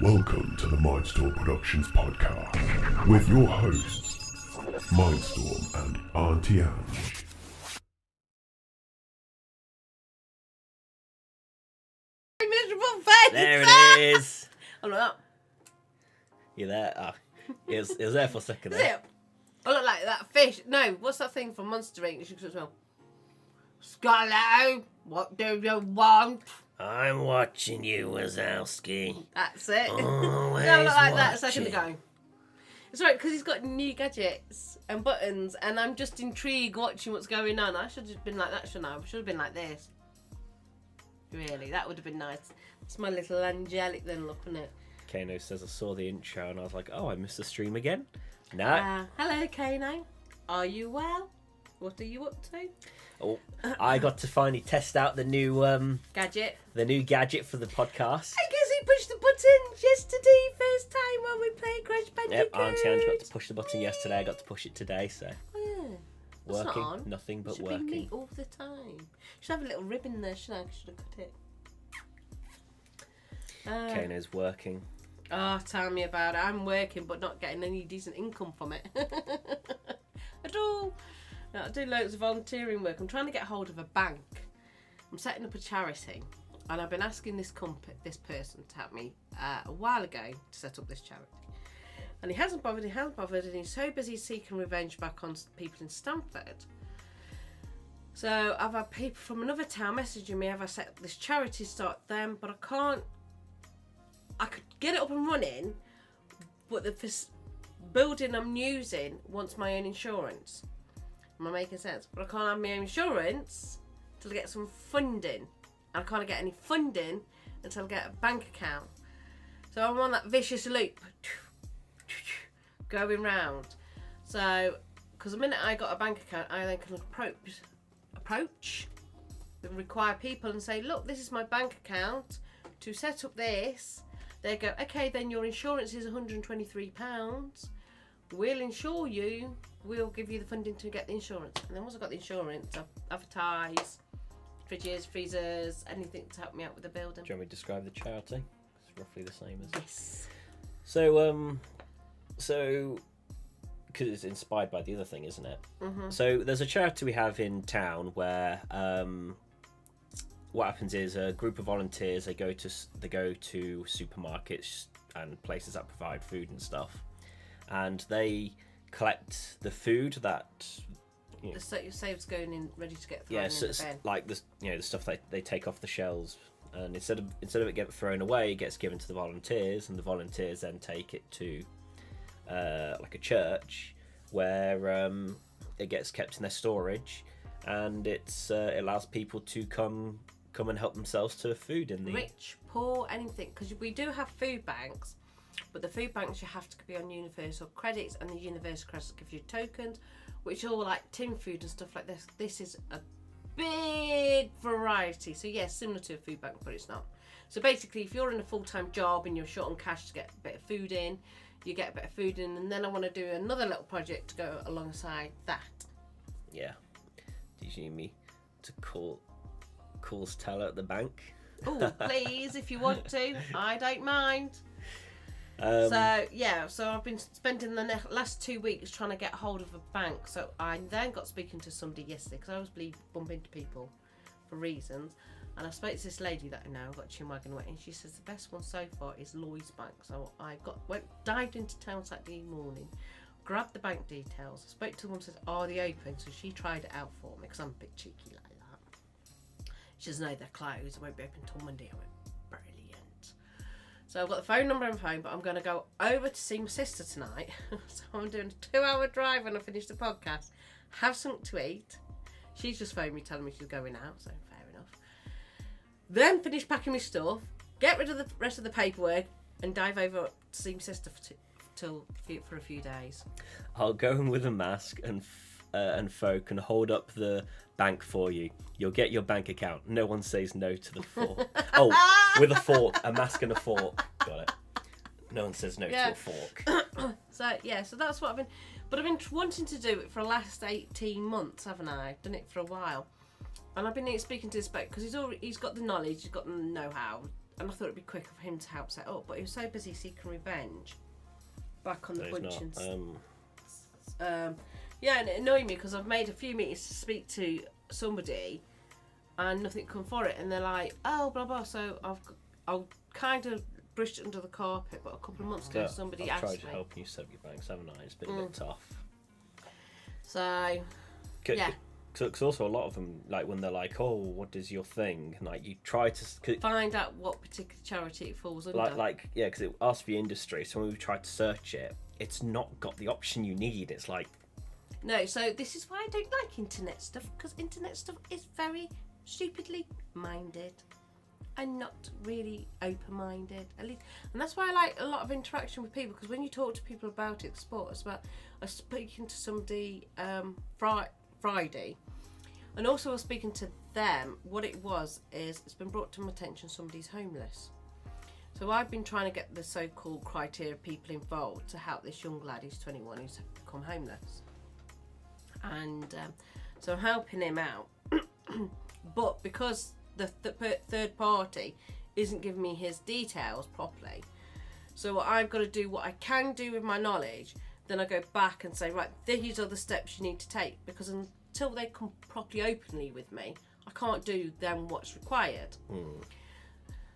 Welcome to the Mindstorm Productions podcast with your hosts, Mindstorm and Auntie Ange. Miserable face. There it is. I look up. You there? Oh, it was there for a second. Is There. it? I look like that fish. No, what's that thing from Monster Inc? You should as well. Scarlet, what do you want? I'm watching you, Wazowski. That's it. Always I look like that a second watching. ago. It's right because he's got new gadgets and buttons, and I'm just intrigued watching what's going on. I should have been like that, shouldn't I? I should have been like this. Really, that would have been nice. It's my little angelic then look, isn't it? Caino says I saw the intro and I was like, oh, I missed the stream again. No. Hello, Caino. Are you well? What are you up to? Oh, I got to finally test out the new Gadget. for the podcast. I guess he pushed the button yesterday, first time when we played Crash Bandicoot. Yep, Auntie Ange got to push the button yesterday. I got to push it today, so Oh, yeah. That's working, not on. nothing but Should working. be neat all the time. Should have a little ribbon there, shouldn't I? Should have cut it. Caino's working. Oh, tell me about it. I'm working but not getting any decent income from it. At all. I do loads of volunteering work. I'm trying to get hold of a bank. I'm setting up a charity, and I've been asking this person to help me a while ago to set up this charity. And he hasn't bothered, and he's so busy seeking revenge back on people in Stamford. So I've had people from another town messaging me, have I set up this charity, start them, but I can't. I could get it up and running, but the building I'm using wants my own insurance. Am I making sense? But I can't have my own insurance until I get some funding. I can't get any funding until I get a bank account. So I'm on that vicious loop, going round. So, because the minute I got a bank account, I then can approach, require people and say, look, this is my bank account to set up this. They go, okay, then your insurance is £123. We'll insure you. We'll give you the funding to get the insurance. And then once I've got the insurance, I'll advertise fridges, freezers, anything to help me out with the building. Do you want me to describe the charity? It's roughly the same as. Yes. So, because it's inspired by the other thing, isn't it? Mm-hmm. So there's a charity we have in town where what happens is a group of volunteers they go to supermarkets and places that provide food and stuff, and they collect the food that The saves going in, ready to get thrown yeah, in so the it's bin. like this, the stuff they take off the shelves, and instead of it getting thrown away, it gets given to the volunteers, and the volunteers then take it to like a church where it gets kept in their storage, and it allows people to come and help themselves to food in the Rich, poor, anything. Because we do have food banks, but the food banks you have to be on universal credits, and the universal credits give you tokens, which are all like tin food and stuff like this. This is a big variety. So yes, similar to a food bank, but it's not. So basically, if you're in a full-time job and you're short on cash to get a bit of food in, you get a bit of food in, and then I want to do another little project to go alongside that. Yeah. Do you need me to calls teller at the bank? Oh, please, if you want to, I don't mind. So I've been spending the last 2 weeks trying to get hold of a bank. So I then got speaking to somebody yesterday because I always bump into people for reasons, and I spoke to this lady that I know, got Chinwagon away, and she says the best one so far is Lloyd's Bank. So I dived into town Saturday morning, grabbed the bank details, spoke to the woman, says, are they open? So she tried it out for me because I'm a bit cheeky like that. She says, no, they're closed. It won't be open till Monday. I went, brilliant. So I've got the phone number and phone, but I'm going to go over to see my sister tonight. So I'm doing a 2-hour drive when I finish the podcast. Have something to eat. She's just phoned me telling me she's going out, so fair enough. Then finish packing my stuff, get rid of the rest of the paperwork, and dive over to see my sister for a few days. I'll go in with a mask and folk and hold up the bank for you. You'll get your bank account. No one says no to the fork. Oh, with a fork, a mask and a fork. Got it. No one says no to a fork. So that's what I've been wanting to do it for the last 18 months, haven't I? I've done it for a while. And I've been speaking to this bloke because he's got the knowledge, he's got the know-how, and I thought it'd be quicker for him to help set up, but he was so busy seeking revenge back on the Bunchins. Yeah, and it annoyed me because I've made a few meetings to speak to somebody and nothing come for it, and they're like, oh, blah blah. So I've kind of brushed it under the carpet, but a couple of months ago somebody asked me. I've tried to help you set up your banks, haven't I? It's been a bit tough. So yeah. Because also a lot of them, like when they're like, oh, what is your thing? Like you try to find out what particular charity it falls under. Yeah, because it asks for your industry. So when we try to search it, it's not got the option you need. It's like, no. So this is why I don't like internet stuff, because internet stuff is very stupidly minded and not really open-minded, at least. And that's why I like a lot of interaction with people, because when you talk to people about it, sport as well. I was speaking to somebody Friday, and also I was speaking to them. What it was is, it's been brought to my attention somebody's homeless. So I've been trying to get the so-called criteria people involved to help this young lad who's 21 who's become homeless. And so I'm helping him out. But because the third party isn't giving me his details properly, so I've got to do what I can do with my knowledge. Then I go back and say, right, these are the steps you need to take, because until they come properly openly with me, I can't do then what's required.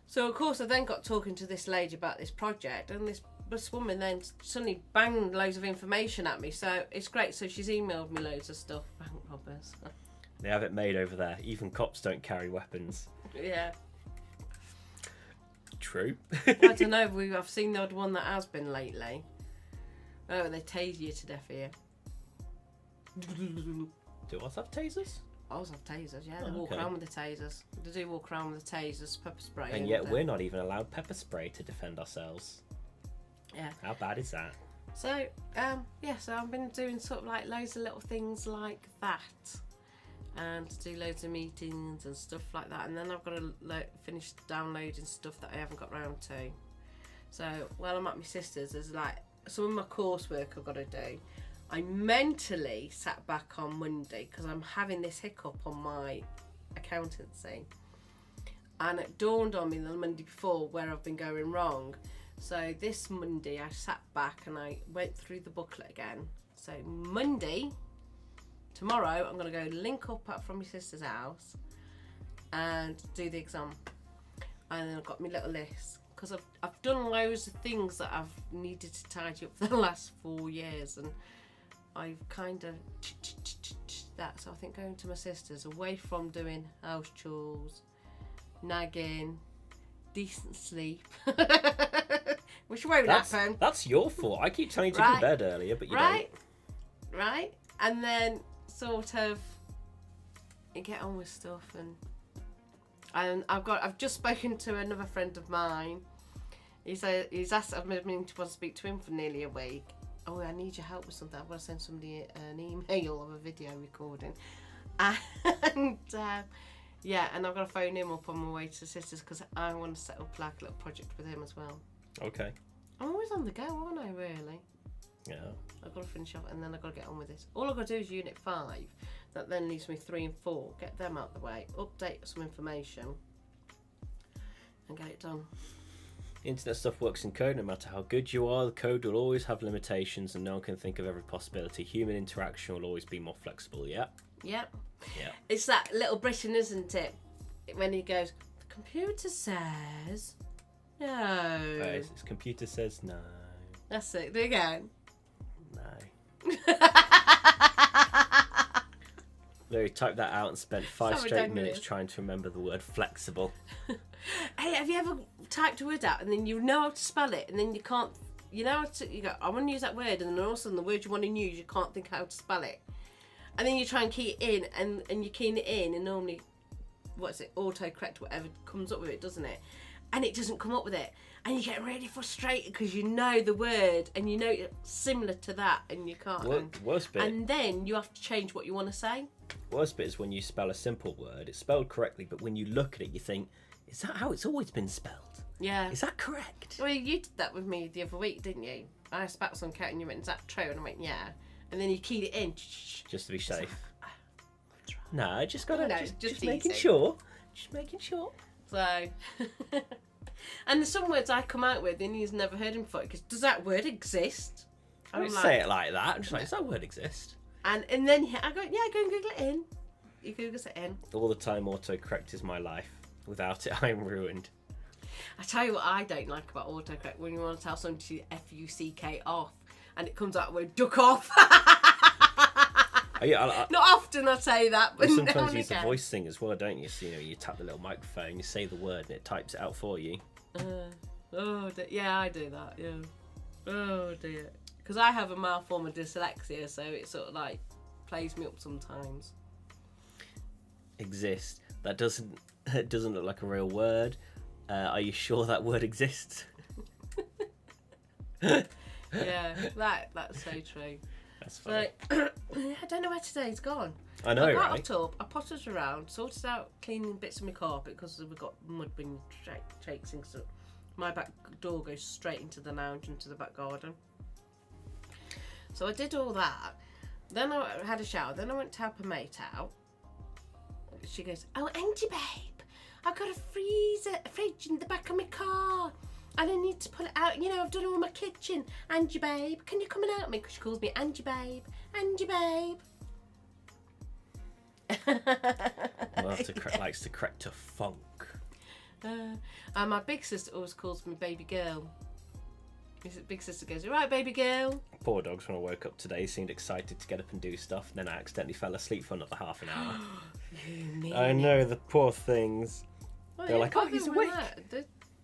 So of course I then got talking to this lady about this project, and this woman then suddenly banged loads of information at me. So it's great. So she's emailed me loads of stuff. Bank robbers. They have it made over there. Even cops don't carry weapons. Yeah. True. I don't know. I've seen the odd one that has been lately. Oh, they tase you to death here. Do us have tasers? Ours have tasers, yeah. They walk around with the tasers. They do walk around with the tasers, pepper spray. And yet we're not even allowed pepper spray to defend ourselves. Yeah. How bad is that? So, so I've been doing sort of like loads of little things like that. And to do loads of meetings and stuff like that. And then I've got to finish downloading stuff that I haven't got round to. So while I'm at my sister's, there's like some of my coursework I've got to do. I mentally sat back on Monday because I'm having this hiccup on my accountancy. And it dawned on me the Monday before where I've been going wrong. So this Monday I sat back and I went through the booklet again. So Monday... tomorrow, I'm going to go link up from my sister's house and do the exam. And then I've got my little list. Because I've done loads of things that I've needed to tidy up for the last 4 years. And I've kind of that. So I think going to my sister's, away from doing house chores, nagging, decent sleep. Which won't happen. That's your fault. I keep telling you to go to bed earlier, but you don't. Right. And then... sort of get on with stuff, and I've just spoken to another friend of mine. He's asked. I've been meaning to speak to him for nearly a week. Oh, I need your help with something. I've got to send somebody an email of a video recording, and and I've got to phone him up on my way to the sisters because I want to set up like a little project with him as well. Okay. I'm always on the go, aren't I? Really. Yeah. I've got to finish off and then I've got to get on with this. All I've got to do is Unit 5. That then leaves me 3 and 4. Get them out the way. Update some information. And get it done. Internet stuff works in code. No matter how good you are, the code will always have limitations and no one can think of every possibility. Human interaction will always be more flexible, yeah? Yep. Yeah. It's that little Britain, isn't it? When he goes, the computer says no. Right, his computer says no. That's it. Do it again. No. Larry typed that out and spent 5 straight minutes trying to remember the word flexible. Hey, have you ever typed a word out and then you know how to spell it and then you can't, you know how to, you go, I want to use that word, and then all of a sudden the word you want to use, you can't think how to spell it. And then you try and key it in and you key it in and normally, autocorrect, whatever comes up with it, doesn't it? And it doesn't come up with it. And you get really frustrated because you know the word and you know it's similar to that and you can't. Worst bit. And then you have to change what you want to say. Worst bit is when you spell a simple word, it's spelled correctly, but when you look at it, you think, is that how it's always been spelled? Yeah. Is that correct? Well, you did that with me the other week, didn't you? I spat some cat and you went, is that true? And I went, yeah. And then you keyed it in. Just to be safe. No, just making easy. sure. Just making sure. So, And there's some words I come out with and he's never heard him before. Because does that word exist? I don't say it like that. I'm just like, does that word exist? And then I go, yeah, go and Google it in. He Googles it in. All the time autocorrect is my life. Without it, I'm ruined. I tell you what I don't like about autocorrect, when you want to tell someone to F-U-C-K off and it comes out with duck off. Not often I say that, but you sometimes use the voice thing as well, don't you? So, you tap the little microphone, you say the word and it types it out for you. Yeah, I do that, yeah. Oh dear. Because I have a mild form of dyslexia, so it sort of like plays me up sometimes. Exist. That doesn't look like a real word. Are you sure that word exists? Yeah, that's so true. That's funny. So, I don't know where today's gone. I know, I got right? up, I potted around, sorted out cleaning bits of my carpet because we've got mud being chasing. So my back door goes straight into the lounge, into the back garden. So I did all that. Then I had a shower. Then I went to help a mate out. She goes, "Oh, Angie, babe, I've got a fridge in the back of my car. And I need to pull it out. I've done all my kitchen. Angie, babe, can you come and help me?" Because she calls me Angie, babe. Angie, babe. Likes to correct a funk. And my big sister always calls me baby girl. His big sister goes, "All right, baby girl." Poor dogs, when I woke up today, seemed excited to get up and do stuff. Then I accidentally fell asleep for another half an hour. I know, the poor things. Well, they're like, "Oh, he's awake."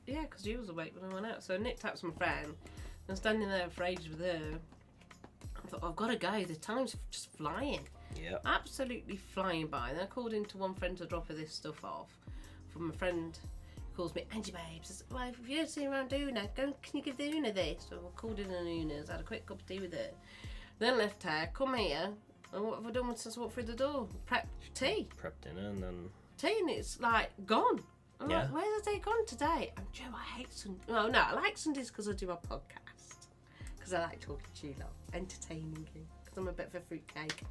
Yeah, because you was awake when I went out. So Nick taps my friend. I'm standing there for ages with her. I thought, I've got to go. The time's just flying. Yeah. Absolutely flying by. And I called into one friend to drop her this stuff off. From a friend who calls me Angie, babe. Says, "Well, if you don't see around Una, can you give the Una this?" So I called in an Una's, had a quick cup of tea with her. Then left her, come here. And what have I done since I walked through the door? Prep tea. Prep dinner and then... Tea, and it's like gone. I'm Yeah. like, where's the day gone today? And Joe, I hate Sundays. Well, no, I like Sundays because I do my podcast. Because I like talking to you lot, entertaining you. Because I'm a bit of a fruitcake.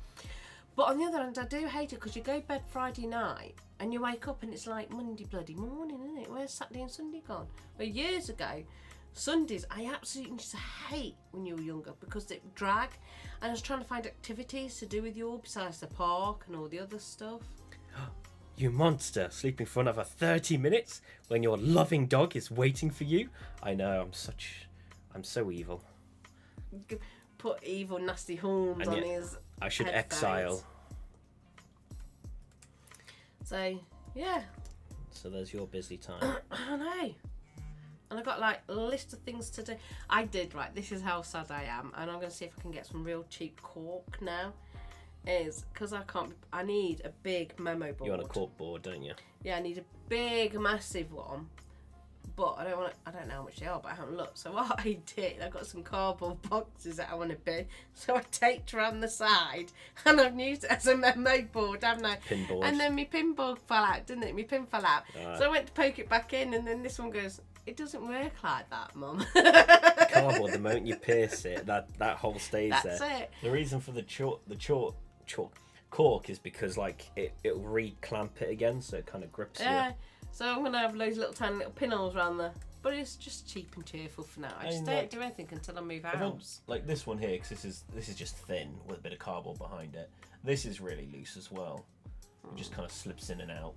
But on the other hand, I do hate it because you go to bed Friday night and you wake up and it's like Monday bloody morning, isn't it? Where's Saturday and Sunday gone? Well, years ago, Sundays I absolutely used to hate when you were younger because it would drag. And I was trying to find activities to do with you all besides the park and all the other stuff. You monster, sleeping for another 30 minutes when your loving dog is waiting for you? I know, I'm so evil. Put evil, nasty horns on his I should headphones. exile. So, yeah. So there's your busy time. I know. And I got like a list of things to do. I did, right, this is how sad I am. And I'm going to see if I can get some real cheap cork now. Is because I need a big memo board. You want a cork board, don't you? Yeah, I need a big, massive one. But I don't know how much they are, but I haven't looked. So what I did, I got some cardboard boxes that I want to bin. So I taped around the side and I've used it as a memo board, haven't I? Pin board. And then my pin board fell out, didn't it? My pin fell out. So I went to poke it back in and then this one goes, "It doesn't work like that, Mum." Cardboard, the moment you pierce it, that hole stays That's there. it. The reason for the cork is because like it'll re-clamp it again, so it kind of grips you. So I'm gonna have loads of little tiny little pinholes around there, but it's just cheap and cheerful for now. I just don't do anything until I move house. Like this one here, because this is just thin with a bit of cardboard behind it. This is really loose as well. It just kind of slips in and out.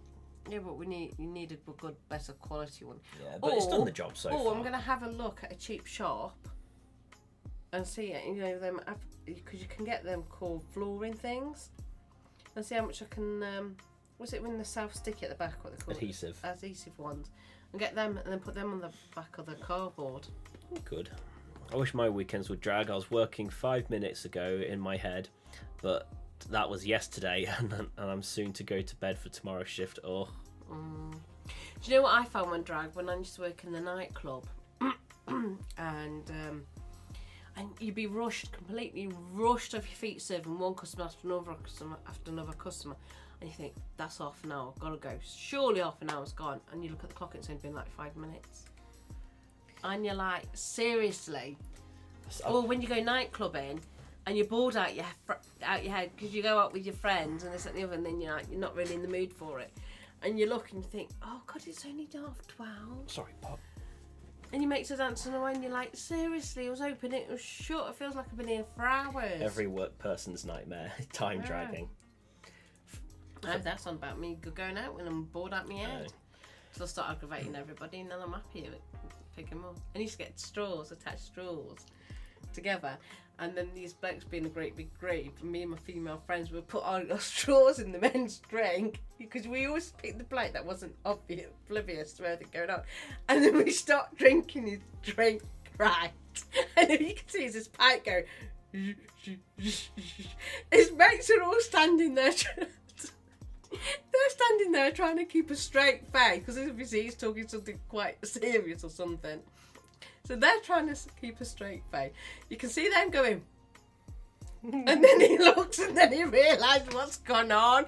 Yeah, but you need a good, better quality one. Yeah, but it's done the job so far. Oh, I'm gonna have a look at a cheap shop and see it. Them because you can get them called flooring things, and see how much I can. What's it when the self-sticky at the back? What they call adhesive. It? Adhesive ones, and get them and then put them on the back of the cardboard. Good. I wish my weekends would drag. I was working 5 minutes ago in my head, but that was yesterday, and I'm soon to go to bed for tomorrow's shift. Oh. Do you know what I found when I used to work in the nightclub, and you'd be completely rushed off your feet, serving one customer after another customer, and you think that's half an hour, gotta go. Surely half an hour's gone, and you look at the clock, it's only been like 5 minutes, and you're like, seriously? Or when you go nightclubbing. And you're bored out your head because you go out with your friends and this and the other, and then you're not really in the mood for it. And you look and you think, oh God, it's only 12:30. Sorry, Pop. And your mates are dancing away and you're like, seriously, I was hoping it was short. It feels like I've been here for hours. Every work person's nightmare. Time dragging. No, that's not about me going out when I'm bored out my head. So I'll start aggravating everybody and then I'm happy with picking them up. I used to get attached straws together. And then these blokes being a great big group, and me and my female friends would put our straws in the men's drink because we always picked the bloke that wasn't oblivious to everything going on. And then we start drinking his drink, right? And then you can see his pipe go. His mates are all standing there. They're standing there trying to keep a straight face because obviously he's talking something quite serious or something. So they're trying to keep a straight face. You can see them going. And then he looks and then he realises what's gone on.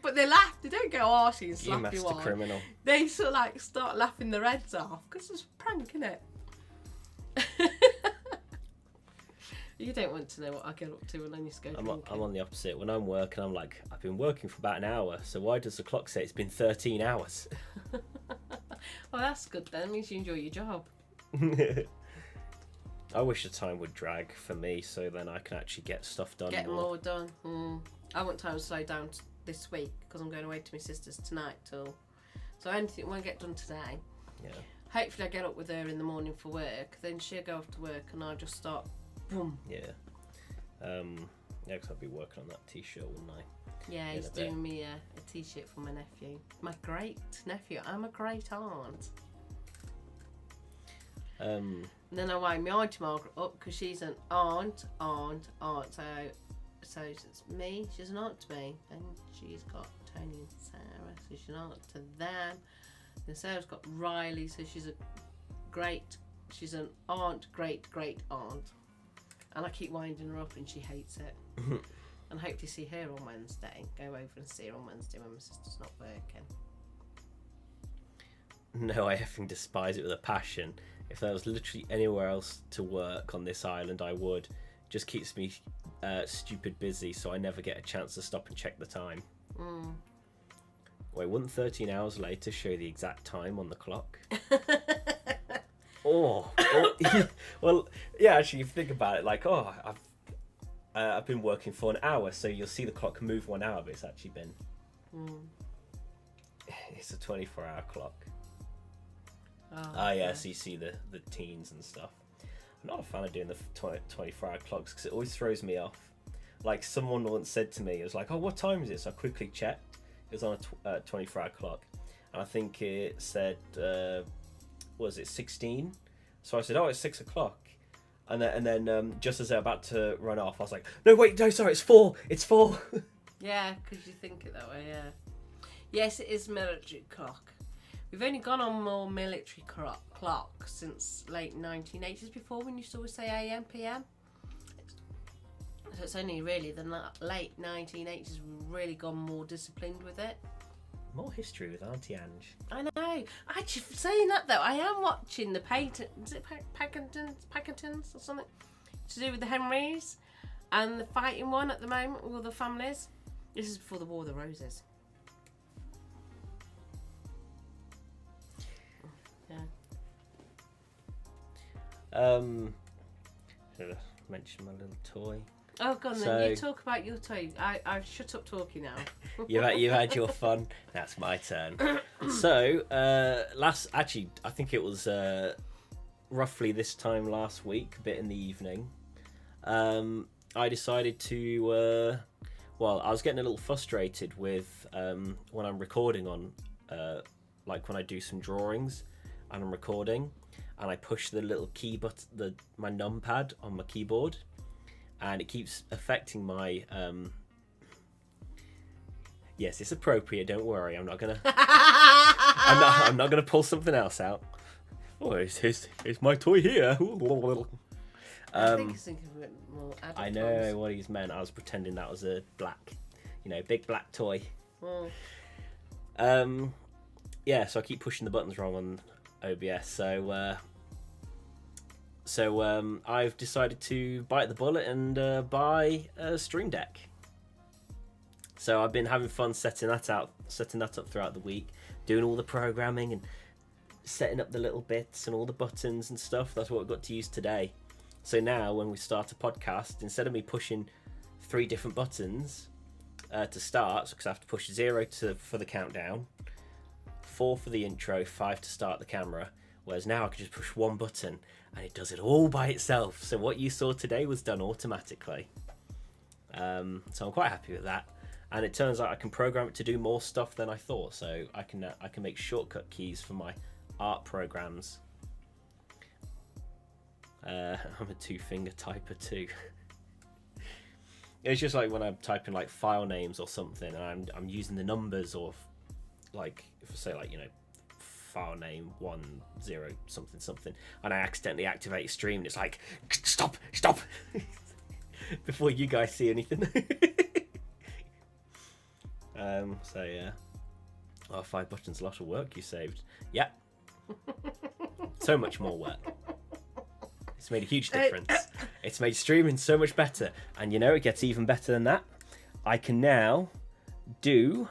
But they laugh. They don't go arsey and slap you on. Criminal. They sort of like start laughing their heads off because it's a prank, isn't it? You don't want to know what I get up to when I used to go drinking. I'm on the opposite. When I'm working, I'm like, I've been working for about an hour, so why does the clock say it's been 13 hours? Well, that's good then. That means you enjoy your job. I wish the time would drag for me, so then I can actually get stuff done. Get more done. I want time to slow down this week because I'm going away to my sister's tonight. So anything won't get done today. Yeah. Hopefully I get up with her in the morning for work. Then she'll go off to work and I'll just start. Boom. Yeah. Yeah, because I'll be working on that t-shirt, wouldn't I? Yeah, he's doing me a t-shirt for my nephew. My great nephew. I'm a great aunt. And then I wind my Auntie Margaret up because she's an aunt. So it's me. She's an aunt to me. Then she's got Tony and Sarah. So she's an aunt to them. Then Sarah's got Riley. So she's she's an aunt, great aunt. And I keep winding her up and she hates it. And hope to see her on Wednesday. Go over and see her on Wednesday when my sister's not working. No, I effing despise it with a passion. If there was literally anywhere else to work on this island, I would. Just keeps me stupid busy, so I never get a chance to stop and check the time. Wait, wouldn't 13 hours later show the exact time on the clock? Well, yeah, actually, if you think about it, like, I've been working for an hour, so you'll see the clock move 1 hour, but it's actually been... It's a 24-hour clock. Yeah, so you see the teens and stuff. I'm not a fan of doing the 24-hour clocks because it always throws me off. Like, someone once said to me, it was like, oh, what time is it? So I quickly checked. It was on a 24-hour clock. And I think it said, was it 16? So I said, oh, it's 6 o'clock. And then just as they're about to run off, I was like, no, wait, no, sorry, it's 4. It's 4. Yeah, because you think it that way, yeah. Yes, it is military clock. We've only gone on more military clock since late 1980s. Before, when you used to always say AM, PM. So it's only really the late 1980s we've really gone more disciplined with it. More history with Auntie Ange. I know. Actually, saying that though, I am watching the is it Packingtons or something to do with the Henrys and the fighting one at the moment with all the families. This is before the War of the Roses. Yeah. Mention my little toy. Oh, go on then. You talk about your toy. I've shut up talking now. You've had your fun. That's my turn. So, I think it was roughly this time last week, a bit in the evening, I decided to, I was getting a little frustrated with when I'm recording on, like when I do some drawings and I'm recording, and I push the little key button, my numpad on my keyboard, and it keeps affecting my yes, it's appropriate, don't worry, I'm not gonna I'm not gonna pull something else out. Oh, it's my toy here. I think he's thinking of it more adult I know what he's meant. I was pretending that was a black, big black toy. Yeah, so I keep pushing the buttons wrong on OBS, so I've decided to bite the bullet and buy a Stream Deck. So I've been having fun setting that up throughout the week, doing all the programming and setting up the little bits and all the buttons and stuff. That's what we've got to use today. So now when we start a podcast, instead of me pushing 3 different buttons to start, because I have to push 0 for the countdown, 4 for the intro, 5 to start the camera, whereas now I can just push 1 button and it does it all by itself. So what you saw today was done automatically. So I'm quite happy with that. And it turns out I can program it to do more stuff than I thought. So I can make shortcut keys for my art programs. I'm a 2-finger typer too. It's just like when I'm typing like file names or something, and I'm using the numbers, or like if I say like, you know, file name 10 something, and I accidentally activate stream, and it's like stop before you guys see anything. So yeah. Oh, 5 buttons, a lot of work you saved. Yep. So much more work. It's made a huge difference. It's made streaming so much better. And you know, it gets even better than that. I can now do...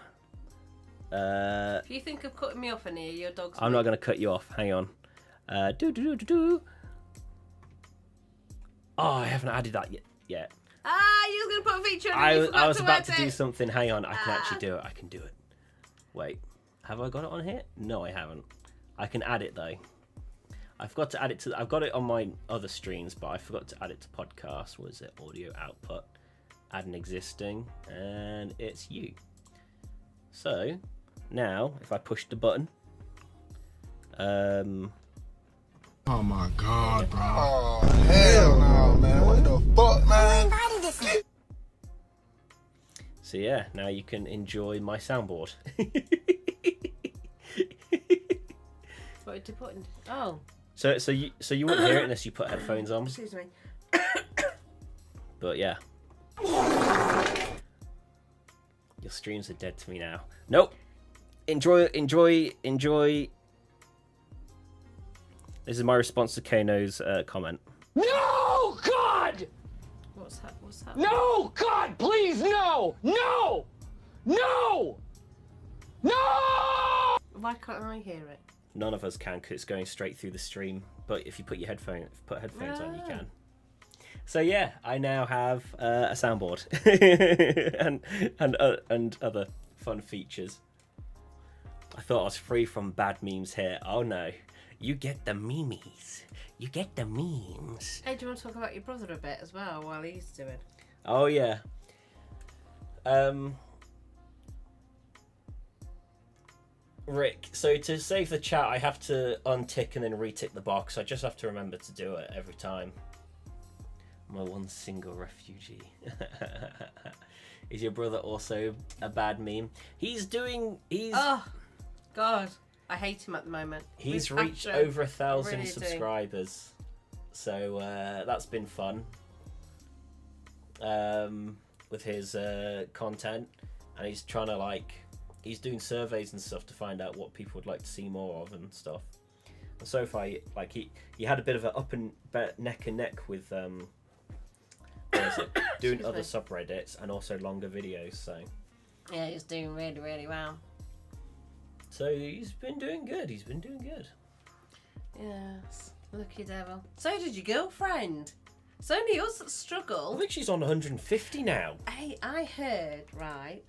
if you think of cutting me off in here, your dog's... I'm not going to cut you off. Hang on. Oh, I haven't added that yet. You were going to put a feature on. I was about to do something. Hang on. I can actually do it. I can do it. Wait. Have I got it on here? No, I haven't. I can add it, though. I forgot to add it to... I've got it on my other streams, but I forgot to add it to podcast. What is it? Audio output. Add an existing. And it's you. So, now, if I push the button... Oh my god, bro. Oh, hell no, man. What the fuck, man? So yeah, now you can enjoy my soundboard. What did you put in? Oh. So you wouldn't hear it unless you put headphones on. Excuse me. But yeah. Your streams are dead to me now. Nope. Enjoy. This is my response to Caino's comment. No, God! What's that? No, God, please, no! No! No! No! Why can't I hear it? None of us can, because it's going straight through the stream. But if you put headphones on, you can. So yeah, I now have a soundboard and other fun features. I thought I was free from bad memes here. Oh no. You get the memes. You get the memes. Hey, do you want to talk about your brother a bit as well while he's doing? Oh, yeah. Rick, so to save the chat, I have to untick and then retick the box. I just have to remember to do it every time. My one single refugee. Is your brother also a bad meme? Oh, God. I hate him at the moment. He's reached over 1,000 subscribers, so that's been fun with his content, and he's trying to he's doing surveys and stuff to find out what people would like to see more of and stuff. And so far, he had a bit of an neck and neck with doing other subreddits and also longer videos. So yeah, he's doing really, really well. So he's been doing good. Yes, lucky devil. So did your girlfriend. It's only us that struggle. I think she's on 150 now. Hey, I heard, right?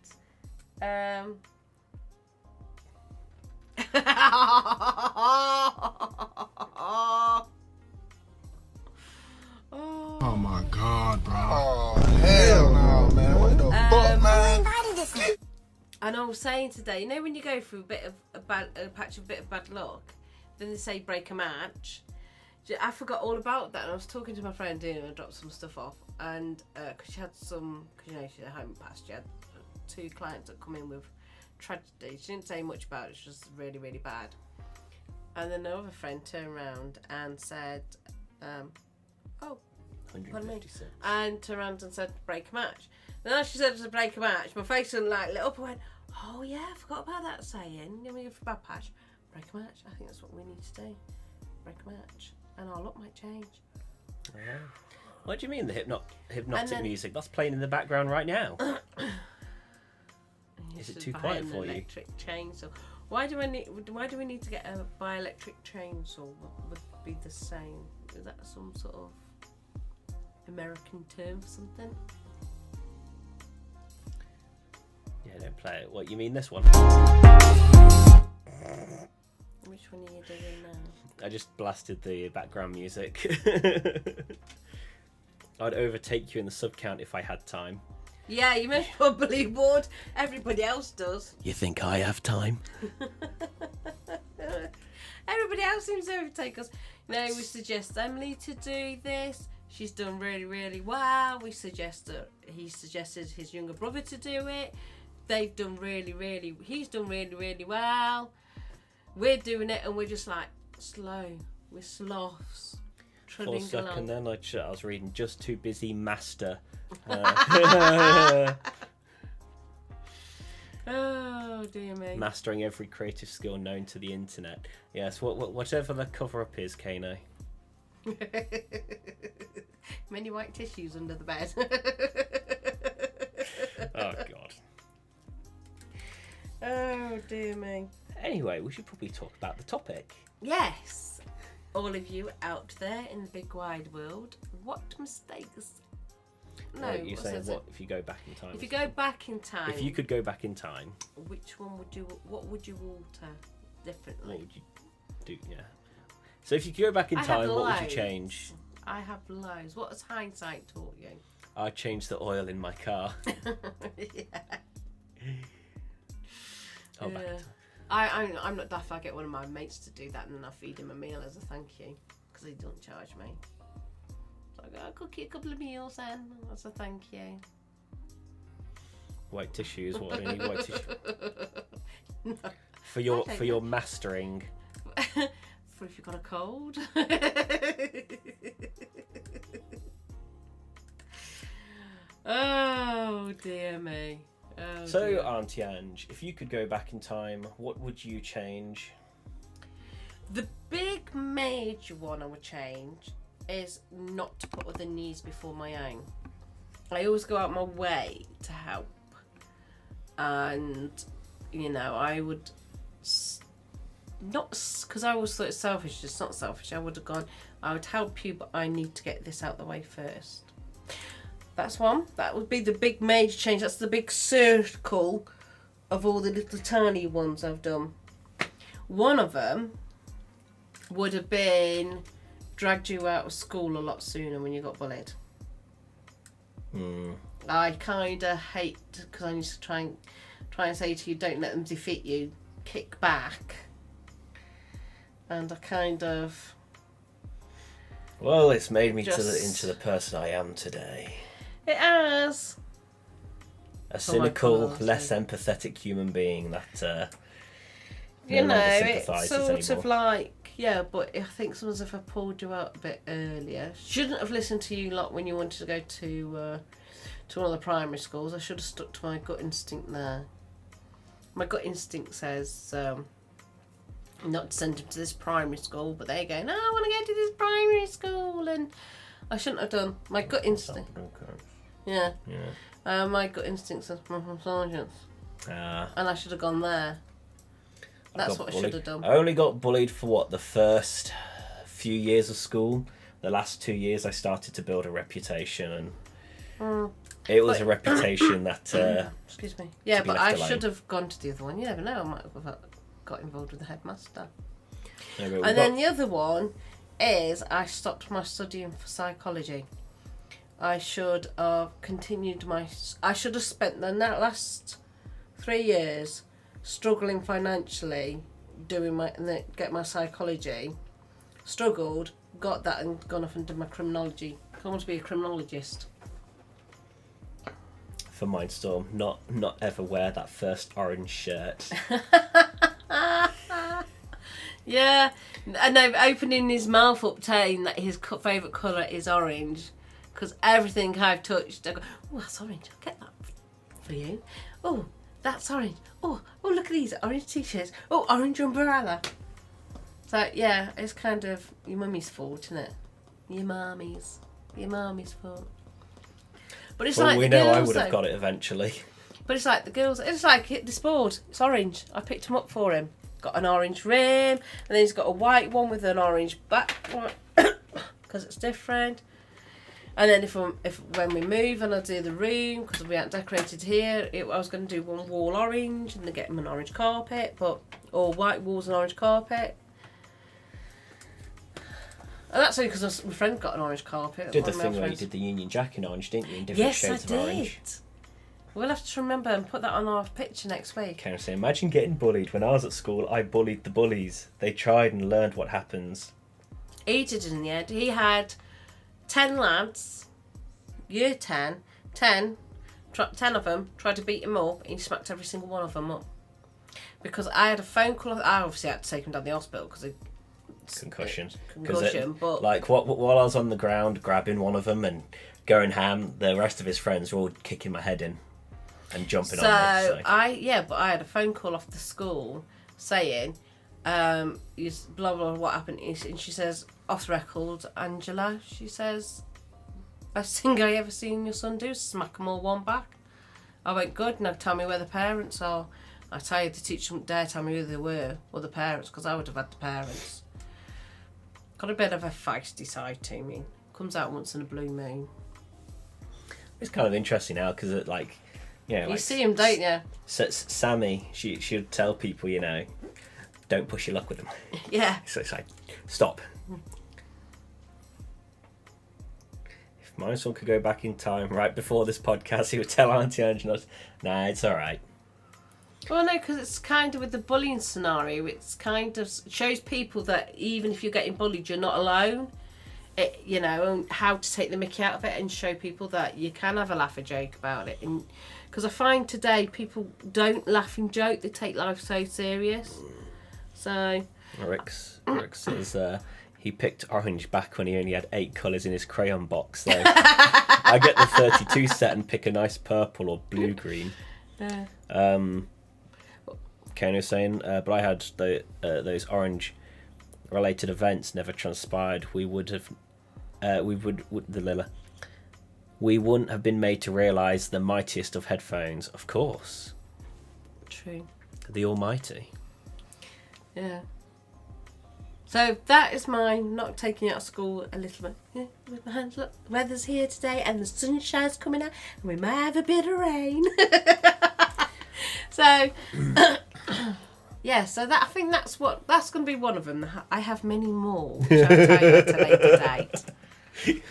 Oh my god, bro. Oh, hell no, man. What the fuck, man? And I was saying today, you know when you go through a patch of bad luck, then they say break a match. I forgot all about that, and I was talking to my friend Dina and I dropped some stuff off, and because she had she hadn't passed, she had 2 clients that come in with tragedy. She didn't say much about it, it's just really, really bad. And then another friend turned around and said, oh, 156. and turned around and said break a match. And as she said to break a match, my face lit up and went, oh yeah, I forgot about that saying. Then we go for bad patch, break a match. I think that's what we need to do. Break a match. And our luck might change. Yeah. What do you mean the hypnotic music? That's playing in the background right now. Is it too quiet for you? Electric chainsaw. Why do we need to get a bioelectric chainsaw? Would be the same. Is that some sort of American term for something? Yeah, don't play it. What, you mean this one? Which one are you doing now? I just blasted the background music. I'd overtake you in the sub count if I had time. Yeah, you most probably would. Everybody else does. You think I have time? Everybody else seems to overtake us. No, we suggest Emily to do this. She's done really, really well. He suggested his younger brother to do it. He's done really, really well. We're doing it and we're just like slow. We're sloths. For a Trudging second along. then I was reading Just Too Busy Master. Oh dear me. Mastering every creative skill known to the internet. Yes, whatever the cover up is, Caino. Many white tissues under the bed. Oh god. Oh dear me. Anyway, we should probably talk about the topic. Yes, all of you out there in the big wide world, what mistakes? No, Like you're saying, says what it? if you go back in time? If you go back in time, If you could go back in time, which one would you? What would you alter differently? what would you do? Yeah. So if you could go back in I have time, what would you loads. change? I have loads. What has hindsight taught you? I'd change the oil in my car. Yeah. Oh, back in Yeah. time. I'm not daft. I get one of my mates to do that, and then I feed him a meal as a thank you because he doesn't charge me. So I go, I'll cook you a couple of meals then as a thank you. White tissues. What do you need white tissue No. for I your don't for your mastering? For if you've got a cold. Oh dear me. Oh, So, dear. Auntie Ange, if you could go back in time, what would you change? The big major one I would change is not to put other needs before my own. I always go out my way to help. And, you know, I would not, because I always thought it's selfish. It's not selfish. I would have gone, I would help you, but I need to get this out the way first. That's one. That would be the big major change. That's the big circle of all the little tiny ones I've done. One of them would have been dragged you out of school a lot sooner when you got bullied. I kind of hate, because I used to try and say to you, don't let them defeat you, kick back. And I kind of... Well, it's made me Just- into the person I am today. It has. A For my cynical, colours, less yeah. empathetic human being that You no know, longer it's sympathises sort anymore. of like, yeah, but I think sometimes if I pulled you out a bit earlier, shouldn't have listened to you lot when you wanted to go to one of the primary schools. I should have stuck to my gut instinct there. My gut instinct says not to send him to this primary school, but they go, no, I want to go to this primary school, and I shouldn't have done. My gut instinct, yeah. My gut instinct says sergeant, and I should have gone there. That's got what I bullied. should have done. I only got bullied for what, the first few years of school. The last 2 years I started to build a reputation, and it was a reputation that Excuse me. Yeah, be but left I alone. should have gone to the other one. You never know. I might have got involved with the headmaster. anyway, And then the other one is I stopped my studying for psychology. I should have continued I should have spent the last 3 years struggling financially, get my psychology. Struggled, got that, and gone off and did my criminology. I want to be a criminologist. for Mindstorm, not ever wear that first orange shirt. Yeah, and I'm opening his mouth up, saying that his favourite colour is orange, because everything I've touched, I go, oh, that's orange. I'll get that for you. Oh, that's orange. Oh, look at these orange t-shirts. Oh, orange umbrella. So yeah, it's kind of your mummy's fault, isn't it? Your mummy's fault. But it's Well, like we the know I girls, would have though. got it eventually. But it's like the girls. It's like this board. It's orange. I picked him up for him. Got an orange rim, and then he's got a white one with an orange back, because it's different. And then if when we move and I do the room, because we haven't decorated here, I was going to do one wall orange and then get him an orange carpet, or white walls and orange carpet. And that's only because my friend got an orange carpet. You did the thing where you did the Union Jack in orange, didn't you? In different shades of orange. We'll have to remember and put that on our picture next week. Caino saying, imagine getting bullied. When I was at school, I bullied the bullies. They tried and learned what happens. He did in the end. He had 10 lads, year 10, 10 of them tried to beat him up, and he smacked every single one of them up. Because I had a phone call, I obviously had to take him down the hospital because of Concussion, but like while I was on the ground grabbing one of them and going ham, the rest of his friends were all kicking my head in and jumping on me. So but I had a phone call off the school saying, blah blah what happened, and she says, off the record, Angela, she says, best thing I ever seen your son do is smack them all one back. I went, good, now tell me where the parents are. I tell you, the teacher wouldn't dare tell me who they were, or the parents, because I would have had the parents. Got a bit of a feisty side to me. Comes out once in a blue moon. It's kind of interesting now because you like, see him, don't you? Sammy, she'd tell people, don't push your luck with them. Yeah. So it's like, stop. If Mindstorm could go back in time right before this podcast, he would tell Auntie Ange, nah, it's all right. Well, no, because it's kind of with the bullying scenario, it's kind of shows people that even if you're getting bullied, you're not alone. And how to take the mickey out of it and show people that you can have a laugh and joke about it. And because I find today people don't laugh and joke; they take life so serious. So Rick says he picked orange back when he only had 8 colours in his crayon box. So I get the 32 set and pick a nice purple or blue green. Yeah. Caino saying, but I had those orange related events never transpired. We wouldn't have been made to realise the mightiest of headphones. Of course. True. The Almighty. Yeah. So that is mine, not taking it out of school a little bit. Yeah, with my hands up. The weather's here today and the sunshine's coming out and we might have a bit of rain. So, yeah, so I think that's going to be one of them. I have many more, which I'll tell you at a later date.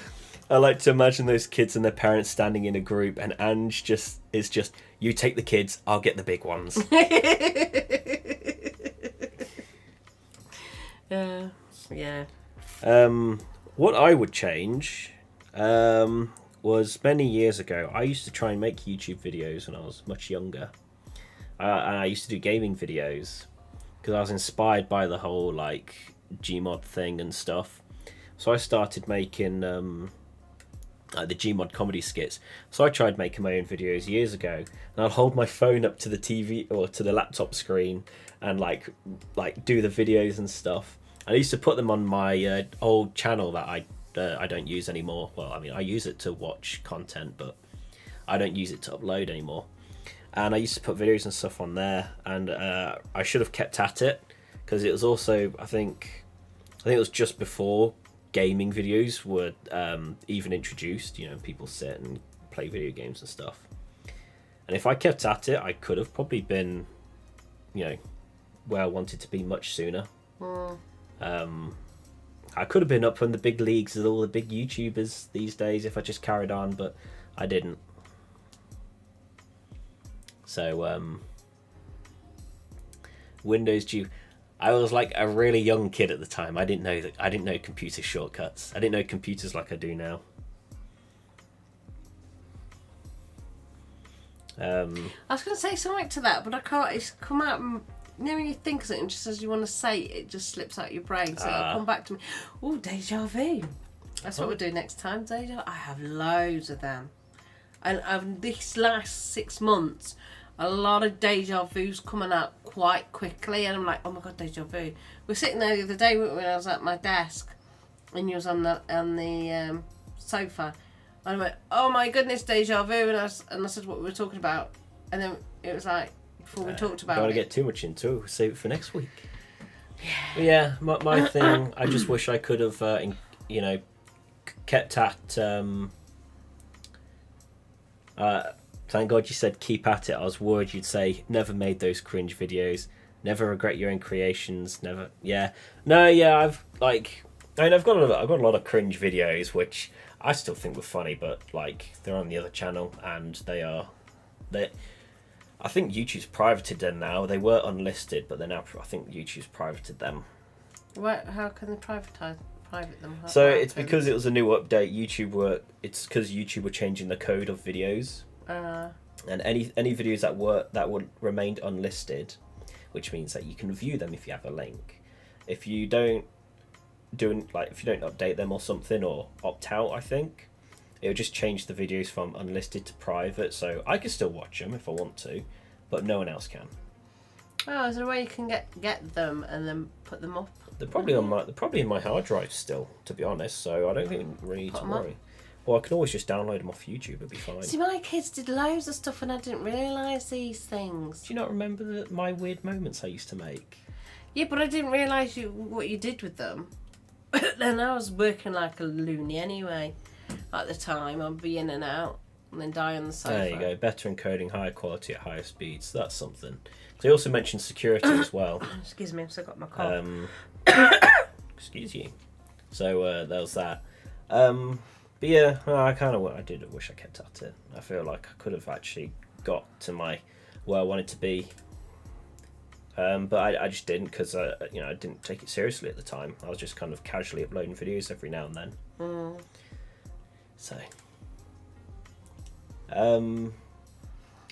I like to imagine those kids and their parents standing in a group and Ange is just, you take the kids, I'll get the big ones. Yeah. What I would change was many years ago, I used to try and make YouTube videos when I was much younger. And I used to do gaming videos because I was inspired by the whole Gmod thing and stuff. So I started making the Gmod comedy skits. So I tried making my own videos years ago, and I'd hold my phone up to the TV or to the laptop screen and like do the videos and stuff. I used to put them on my old channel that I don't use anymore. Well, I mean, I use it to watch content, but I don't use it to upload anymore. And I used to put videos and stuff on there, and I should have kept at it because it was also I think it was just before gaming videos were even introduced. People sit and play video games and stuff. And if I kept at it, I could have probably been, where I wanted to be much sooner. I could have been up in the big leagues with all the big YouTubers these days if I just carried on, but I didn't. So, Windows due. I was like a really young kid at the time. I didn't know computer shortcuts. I didn't know computers like I do now. I was going to say something to that, but I can't. It's come out. When you think of something, just as you want to say it, it just slips out your brain. So it'll come back to me. Oh, deja vu. That's what we'll do next time, deja. I have loads of them, and these last 6 months, a lot of deja vu's coming out quite quickly, and I'm like, oh my god, deja vu. We're sitting there the other day when I was at my desk, and you was on the sofa, and I went, oh my goodness, deja vu, and I said what we were talking about, and then it was like before we talked about Don't want it. to get too much into it. We'll save it for next week. Yeah, my thing. I just wish I could have, kept at. Thank God you said keep at it. I was worried you'd say never made those cringe videos, never regret your own creations, never. Yeah, no, yeah. I've got a lot of cringe videos which I still think were funny, but like they're on the other channel and they. I think YouTube's privated them now. They were unlisted, but they're now. I think YouTube's privated them. What? How can they private them? So it's because it was a new update. It's because YouTube were changing the code of videos. And any videos that were remained unlisted, which means that you can view them if you have a link. If you don't update them or something or opt out, I think it would just change the videos from unlisted to private. So I can still watch them if I want to, but no one else can. Oh, is there a way you can get them and then put them up? They're probably in my hard drive still, to be honest. So I don't think we really need to worry. Well, I can always just download them off YouTube. It'd be fine. See, my kids did loads of stuff and I didn't realise these things. Do you not remember my weird moments I used to make? Yeah, but I didn't realise what you did with them. Then I was working like a loony anyway. At the time, I'd be in and out and then die on the sofa. There you go. Better encoding, higher quality at higher speeds. That's something. They also mentioned security as well. Excuse me, I've still got my cough. Excuse you. So there was that. But yeah, I did wish I kept at it. I feel like I could have actually got to where I wanted to be. But I just didn't because I didn't take it seriously at the time. I was just kind of casually uploading videos every now and then. So.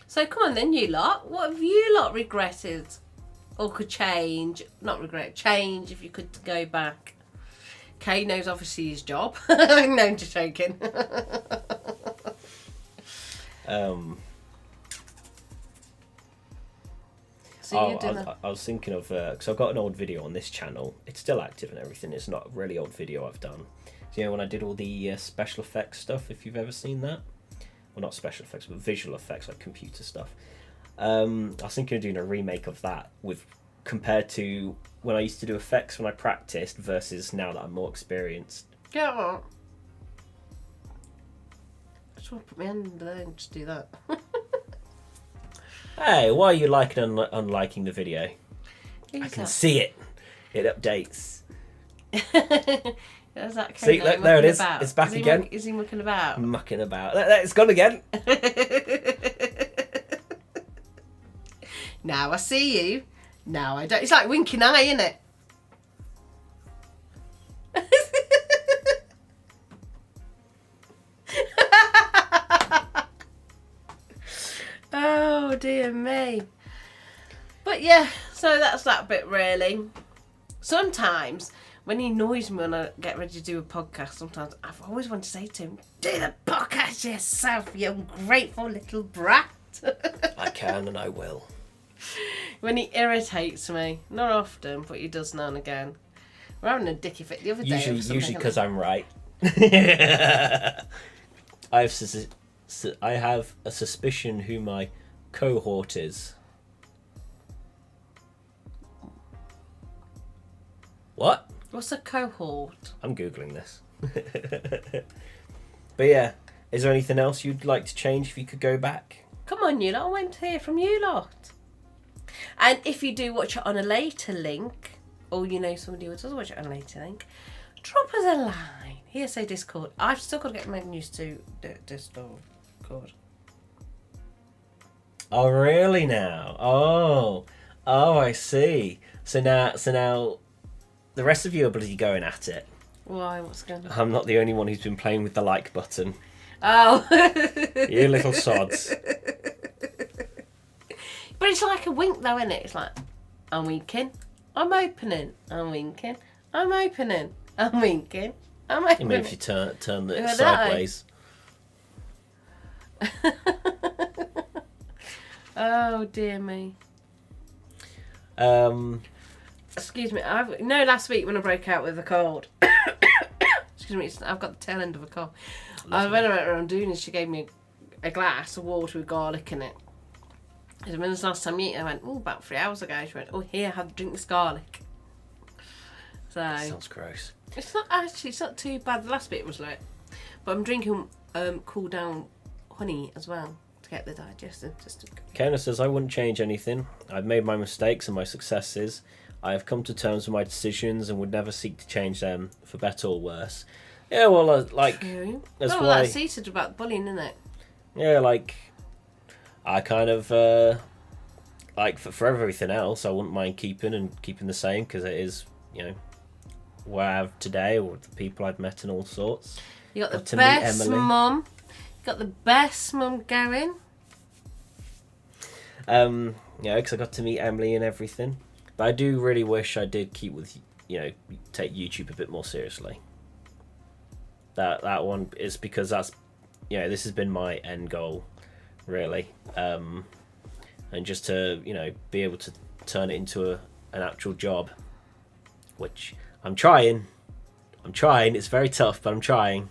So come on then, you lot. What have you lot regretted? Or could change? Not regret, change if you could go back. Caino's obviously his job. No, I'm just joking. So I was thinking of because I've got an old video on this channel. It's still active and everything. It's not a really old video I've done. So, when I did all the special effects stuff, if you've ever seen that, well, not special effects, but visual effects, like computer stuff. I was thinking of doing a remake of that compared to when I used to do effects when I practiced versus now that I'm more experienced. Get on. I just want to put my hand there and just do that. Hey, why are you liking and unliking the video? I can see it. It updates. Is that see, look, there it is. About? It's back again. Is he mucking about? Mucking about. It's gone again. Now I see you. Now I don't. It's like winking eye, isn't it? Oh dear me. But yeah, so that's that bit really. Sometimes when he annoys me when I get ready to do a podcast, sometimes I've always wanted to say to him, do the podcast yourself, you ungrateful little brat. I can and I will. When he irritates me, not often, but he does now and again. We're having a dicky fit the other day. Usually because I'm right. I have a suspicion who my cohort is. What? What's a cohort? I'm Googling this. But yeah, is there anything else you'd like to change if you could go back? Come on, you lot. I want to hear from you lot. And if you do watch it on a later link, or you know somebody who does watch it on a later link, drop us a line. Here, say Discord. I've still got to get my used to Discord. Oh, really now? Oh, I see. So now, the rest of you are bloody going at it. Why? What's going on? I'm not the only one who's been playing with the like button. Oh. You little sods. But it's like a wink though, isn't it? It's like, I'm winking, I'm opening, I'm winking, I'm opening, I'm winking, I'm opening. You mean if you turn it sideways? Oh dear me. Excuse me. Last week when I broke out with a cold. Excuse me. I've got the tail end of a cold. I went around doing this. She gave me a glass of water with garlic in it. And when was the last time you ate? I went, oh, about 3 hours ago. She went, oh, here, drink this garlic. So Sounds gross. it's not too bad. The last bit was like, but I'm drinking cool down honey as well to get the digestive system. Caino says, I wouldn't change anything. I've made my mistakes and my successes. I have come to terms with my decisions and would never seek to change them for better or worse. Yeah, well, like... True. That's oh, why... that's seated about bullying, isn't it? Yeah, like... I kind of... like, for everything else, I wouldn't mind keeping the same, because it is, you know, what I have today, or the people I've met and all sorts. You got the best mum. You got the best mum going. Yeah, because I got to meet Emily and everything. But I do really wish I did keep with, you know, take YouTube a bit more seriously. That one is because that's, you know, this has been my end goal, really. And just to, you know, be able to turn it into an actual job, which I'm trying. It's very tough, but I'm trying.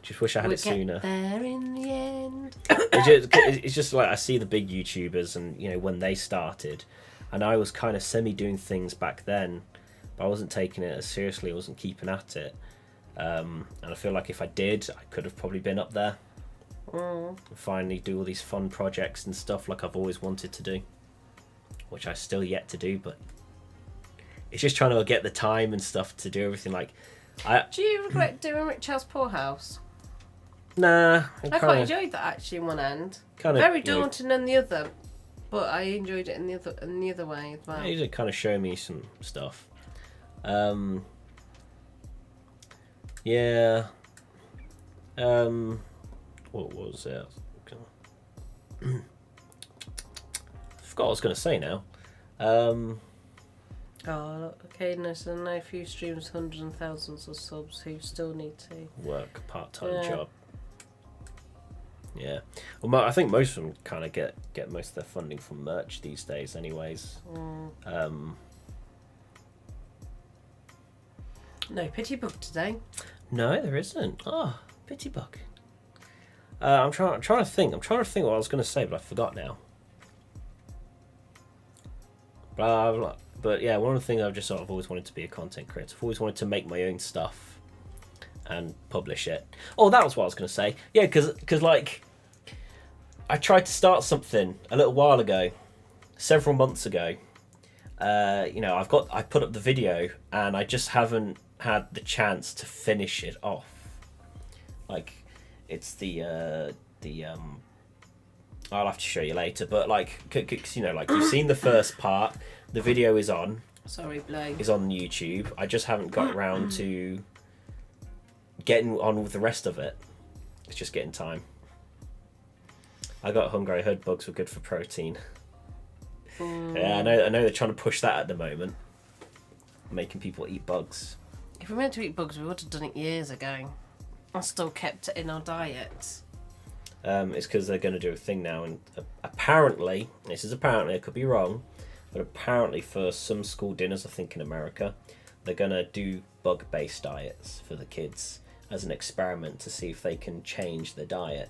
Just wish I had it sooner. There in the end. It's just like I see the big YouTubers, and you know when they started, and I was kind of semi doing things back then, but I wasn't taking it as seriously. I wasn't keeping at it, and I feel like if I did, I could have probably been up there. And finally do all these fun projects and stuff like I've always wanted to do, which I still yet to do, but it's just trying to get the time and stuff to do everything. Like, do you regret doing Rich House Poor House? Nah, I quite enjoyed that actually in one end. Very daunting in the other, but I enjoyed it in the other way as well. Yeah, you did kind of show me some stuff. Yeah. What was it? I forgot what I was going to say now. Oh, okay, there's a few streams, hundreds and thousands of subs who still need to work a part-time job. Yeah, well, I think most of them kind of get most of their funding from merch these days, anyways. No Pitybug today. No, there isn't. Oh, Pitybug. I'm trying to think. I'm trying to think what I was going to say, but I forgot now. But yeah, one of the things I've just sort of always wanted to be a content creator. I've always wanted to make my own stuff and publish it. Oh, that was what I was going to say. Yeah, because like I tried to start something a little while ago, several months ago. You know, I put up the video and I just haven't had the chance to finish it off. Like, it's I'll have to show you later, but like, cause, you know, like you've seen the first part. The video is on. Sorry, Blake. Is on YouTube. I just haven't got around to getting on with the rest of it. It's just getting time. I got hungry. I heard bugs were good for protein. Yeah, I know they're trying to push that at the moment, making people eat bugs. If we meant to eat bugs, we would have done it years ago. I still kept it in our diets. It's because they're going to do a thing now, and apparently, I could be wrong, but apparently for some school dinners, I think in America, they're going to do bug-based diets for the kids as an experiment to see if they can change the diet.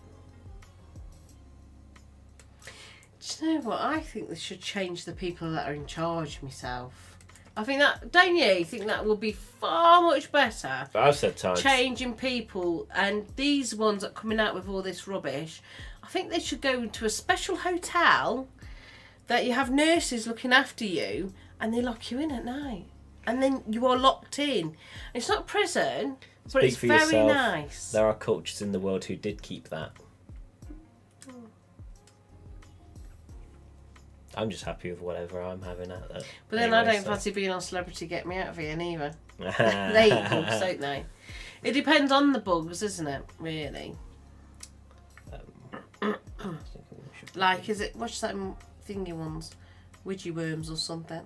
Do you know what? I think they should change the people that are in charge myself. I think that, don't you think that would be far much better? I've said times. Changing people, and these ones that are coming out with all this rubbish, I think they should go to a special hotel that you have nurses looking after you and they lock you in at night. And then you are locked in. It's not prison, but it's very yourself. nice. There are cultures in the world who did keep that. I'm just happy with whatever I'm having at that. But then anyway, I don't fancy being on Celebrity Get Me Out of Here neither. They eat bugs, don't they? It depends on the bugs, isn't it? Really. Like, is it, what's that thingy ones? Widgie worms or something?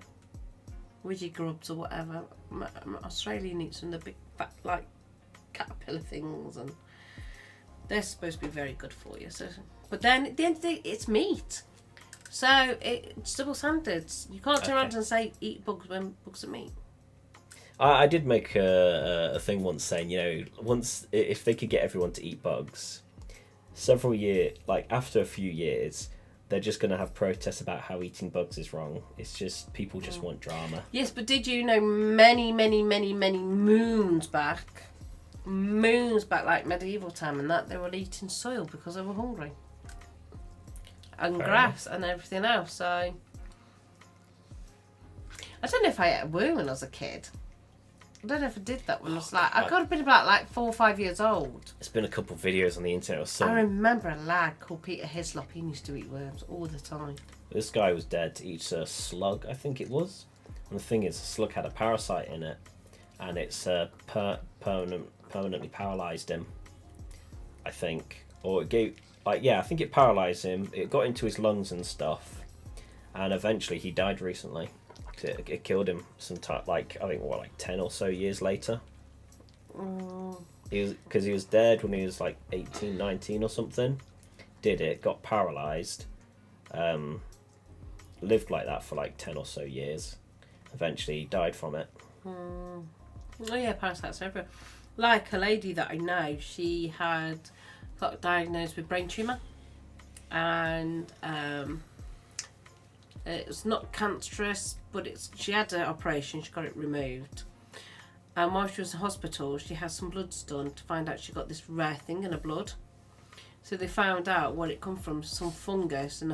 Widgie grubs or whatever. Australian eats them, the big fat, like, caterpillar things, and they're supposed to be very good for you. So, but then at the end of the day, it's meat. So it's double standards. You can't turn around and say eat bugs when bugs are meat. I did make a thing once saying, you know, once if they could get everyone to eat bugs, several years, like after a few years, they're just going to have protests about how eating bugs is wrong. It's just people just want drama. Yes, but did you know many moons back, like medieval time and that, they were eating soil because they were hungry. And grass and everything else, so... I don't know if I ate a worm when I was a kid. I don't know if I did that when I was like... I got to be about like 4 or 5 years old. There's been a couple of videos on the internet or something. I remember a lad called Peter Hislop. He used to eat worms all the time. This guy was dead to eat a slug, I think it was. And the thing is, the slug had a parasite in it. And it's permanently paralysed him, I think. Or it gave... I think it paralysed him. It got into his lungs and stuff. And eventually he died recently. It killed him sometime, I think 10 or so years later. Because he was dead when he was like 18, 19 or something. Did it, got paralysed, lived like that for like 10 or so years. Eventually he died from it. Oh yeah, parasites everywhere. Like a lady that I know, she had got diagnosed with brain tumour, and it's not cancerous, but she had an operation, she got it removed. And while she was in hospital, she had some bloods done to find out she got this rare thing in her blood. So they found out what it come from, some fungus in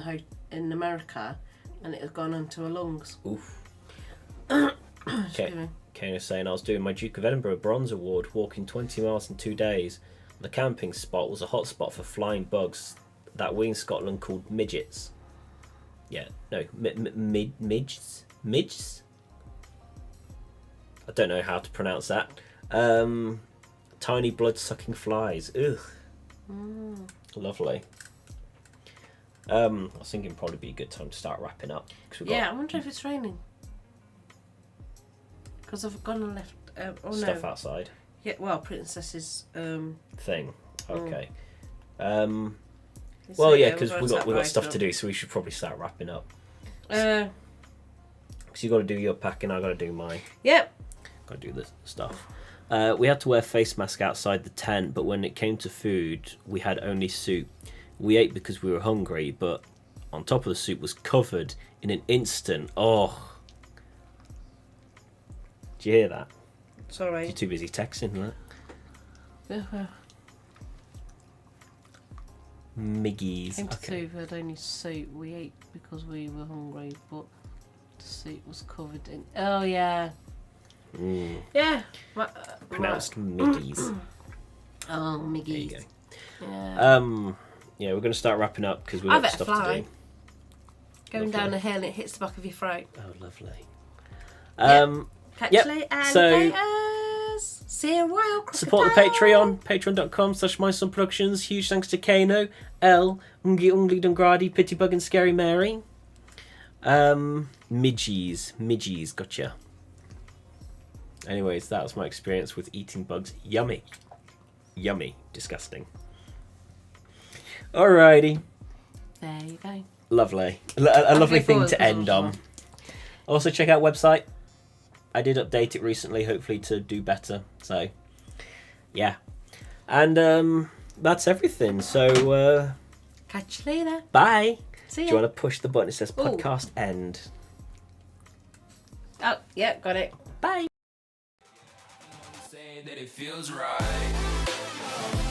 America, and it had gone into her lungs. Oof. Okay. Caino saying, I was doing my Duke of Edinburgh Bronze Award, walking 20 miles in 2 days. The camping spot was a hot spot for flying bugs that we in Scotland called midgets. Yeah, no, midges? Midges? I don't know how to pronounce that. Tiny blood-sucking flies. Ugh. Lovely. I was thinking probably be a good time to start wrapping up. I wonder if it's raining. Because I've gone and left... stuff outside. Yeah, well, Princess's... thing. Okay. Well, yeah, because we've got stuff to do, so we should probably start wrapping up. Because you got to do your packing, I got to do mine. Yep. Got to do this stuff. We had to wear face mask outside the tent, but when it came to food, we had only soup. We ate because we were hungry, but on top of the soup was covered in an instant. Oh. Did you hear that? Sorry. You're too busy texting, right? Yeah. Miggies. Came to soup, we had only soup. We ate because we were hungry, but the soup was covered in... Oh, yeah. Yeah. Pronounced Miggies. Oh, Miggies. There you go. Yeah. Yeah, we're going to start wrapping up because we've got stuff to do. Going down a hill and it hits the back of your throat. Oh, lovely. Catch you later, alligators. See you a while, crocodile. Support the Patreon, patreon.com/Mindstorm Productions. Huge thanks to Caino, L, Nggyunglydngraady, Pitybug and Scary Mary. Midgies, gotcha. Anyways, that was my experience with eating bugs. Yummy, disgusting. Alrighty. There you go. Lovely. A lovely thing to end on. Also, check out website. I did update it recently, hopefully to do better. So, yeah. And that's everything. So, catch you later. Bye. See ya. Do you want to push the button that says podcast end? Oh, yeah, got it. Bye. Saying that it feels right.